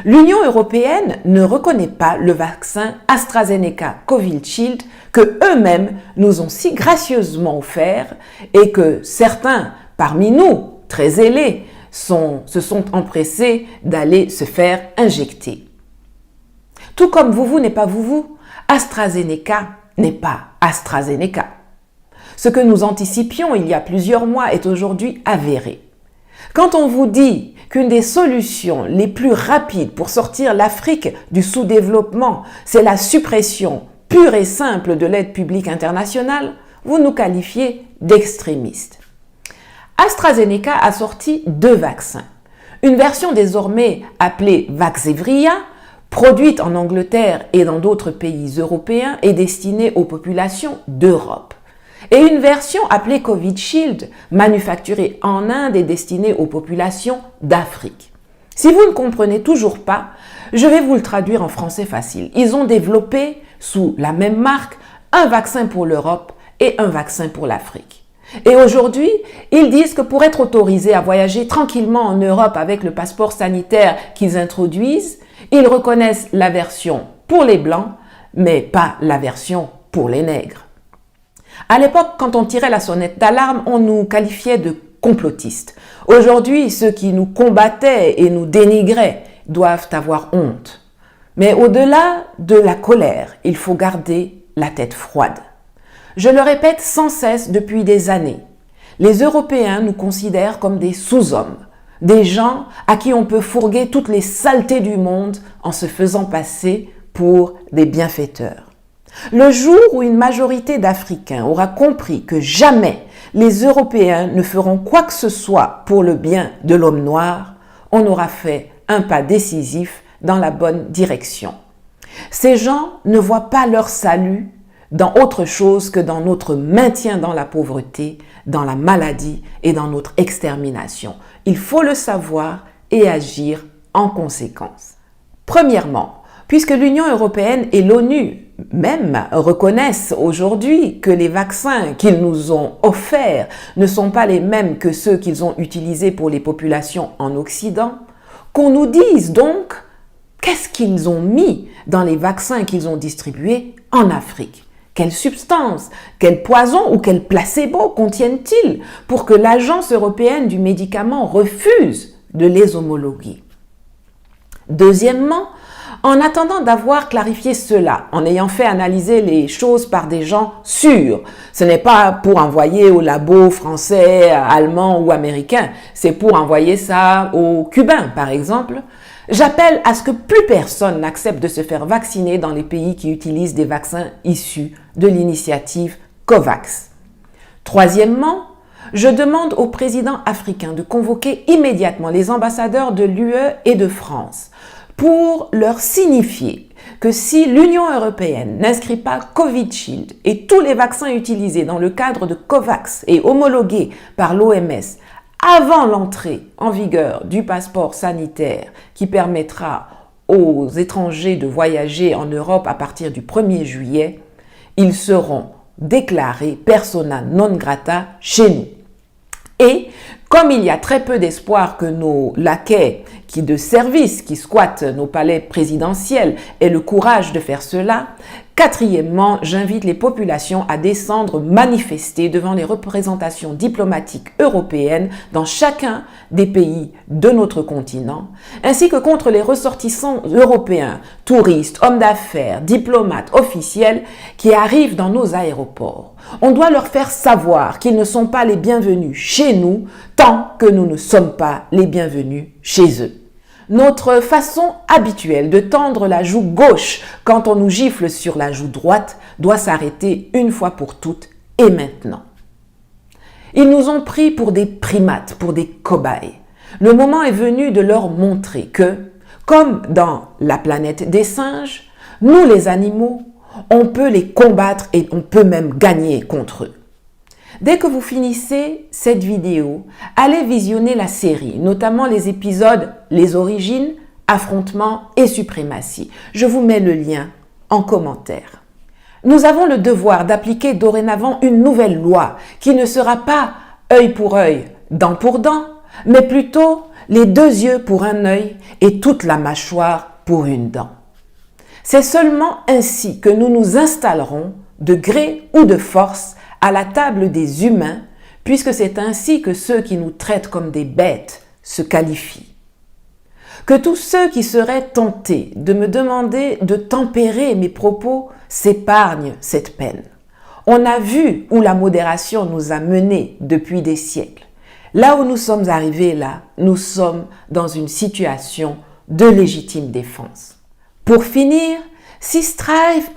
L'Union européenne ne reconnaît pas le vaccin AstraZeneca Covishield que eux-mêmes nous ont si gracieusement offert et que certains parmi nous, très zélés, se sont empressés d'aller se faire injecter. Tout comme Vouvou n'est pas Vouvou, AstraZeneca n'est pas AstraZeneca. Ce que nous anticipions il y a plusieurs mois est aujourd'hui avéré. Quand on vous dit qu'une des solutions les plus rapides pour sortir l'Afrique du sous-développement, c'est la suppression pure et simple de l'aide publique internationale, vous nous qualifiez d'extrémistes. AstraZeneca a sorti 2 vaccins. Une version désormais appelée Vaxzevria, produite en Angleterre et dans d'autres pays européens et destinée aux populations d'Europe. Et une version appelée Covishield, manufacturée en Inde et destinée aux populations d'Afrique. Si vous ne comprenez toujours pas, je vais vous le traduire en français facile. Ils ont développé, sous la même marque, un vaccin pour l'Europe et un vaccin pour l'Afrique. Et aujourd'hui, ils disent que pour être autorisés à voyager tranquillement en Europe avec le passeport sanitaire qu'ils introduisent, ils reconnaissent la version pour les Blancs, mais pas la version pour les nègres. À l'époque, quand on tirait la sonnette d'alarme, on nous qualifiait de complotistes. Aujourd'hui, ceux qui nous combattaient et nous dénigraient doivent avoir honte. Mais au-delà de la colère, il faut garder la tête froide. Je le répète sans cesse depuis des années. Les Européens nous considèrent comme des sous-hommes, des gens à qui on peut fourguer toutes les saletés du monde en se faisant passer pour des bienfaiteurs. Le jour où une majorité d'Africains aura compris que jamais les Européens ne feront quoi que ce soit pour le bien de l'homme noir, on aura fait un pas décisif dans la bonne direction. Ces gens ne voient pas leur salut dans autre chose que dans notre maintien dans la pauvreté, dans la maladie et dans notre extermination. Il faut le savoir et agir en conséquence. Premièrement, puisque l'Union européenne et l'ONU même reconnaissent aujourd'hui que les vaccins qu'ils nous ont offerts ne sont pas les mêmes que ceux qu'ils ont utilisés pour les populations en Occident, qu'on nous dise donc qu'est-ce qu'ils ont mis dans les vaccins qu'ils ont distribués en Afrique. Quelles substances, quel poison ou quel placebo contiennent-ils pour que l'Agence européenne du médicament refuse de les homologuer? Deuxièmement, en attendant d'avoir clarifié cela, en ayant fait analyser les choses par des gens sûrs, ce n'est pas pour envoyer au labo français, allemand ou américain, c'est pour envoyer ça aux Cubains par exemple, j'appelle à ce que plus personne n'accepte de se faire vacciner dans les pays qui utilisent des vaccins issus de l'initiative COVAX. Troisièmement, je demande aux présidents africains de convoquer immédiatement les ambassadeurs de l'UE et de France pour leur signifier que si l'Union européenne n'inscrit pas Covishield et tous les vaccins utilisés dans le cadre de COVAX et homologués par l'OMS avant l'entrée en vigueur du passeport sanitaire qui permettra aux étrangers de voyager en Europe à partir du 1er juillet, ils seront déclarés persona non grata chez nous. Et comme il y a très peu d'espoir que nos laquais de service qui squattent nos palais présidentiels aient le courage de faire cela, quatrièmement, j'invite les populations à descendre manifester devant les représentations diplomatiques européennes dans chacun des pays de notre continent, ainsi que contre les ressortissants européens, touristes, hommes d'affaires, diplomates, officiels qui arrivent dans nos aéroports. On doit leur faire savoir qu'ils ne sont pas les bienvenus chez nous tant que nous ne sommes pas les bienvenus chez eux. Notre façon habituelle de tendre la joue gauche quand on nous gifle sur la joue droite doit s'arrêter une fois pour toutes et maintenant. Ils nous ont pris pour des primates, pour des cobayes. Le moment est venu de leur montrer que, comme dans la planète des singes, nous les animaux, on peut les combattre et on peut même gagner contre eux. Dès que vous finissez cette vidéo, allez visionner la série, notamment les épisodes Les origines, affrontements et suprématie. Je vous mets le lien en commentaire. Nous avons le devoir d'appliquer dorénavant une nouvelle loi qui ne sera pas œil pour œil, dent pour dent, mais plutôt les 2 yeux pour un œil et toute la mâchoire pour une dent. C'est seulement ainsi que nous nous installerons, de gré ou de force, à la table des humains, puisque c'est ainsi que ceux qui nous traitent comme des bêtes se qualifient. Que tous ceux qui seraient tentés de me demander de tempérer mes propos s'épargnent cette peine. On a vu où la modération nous a menés depuis des siècles. Là où nous sommes arrivés là, nous sommes dans une situation de légitime défense. Pour finir, si Strive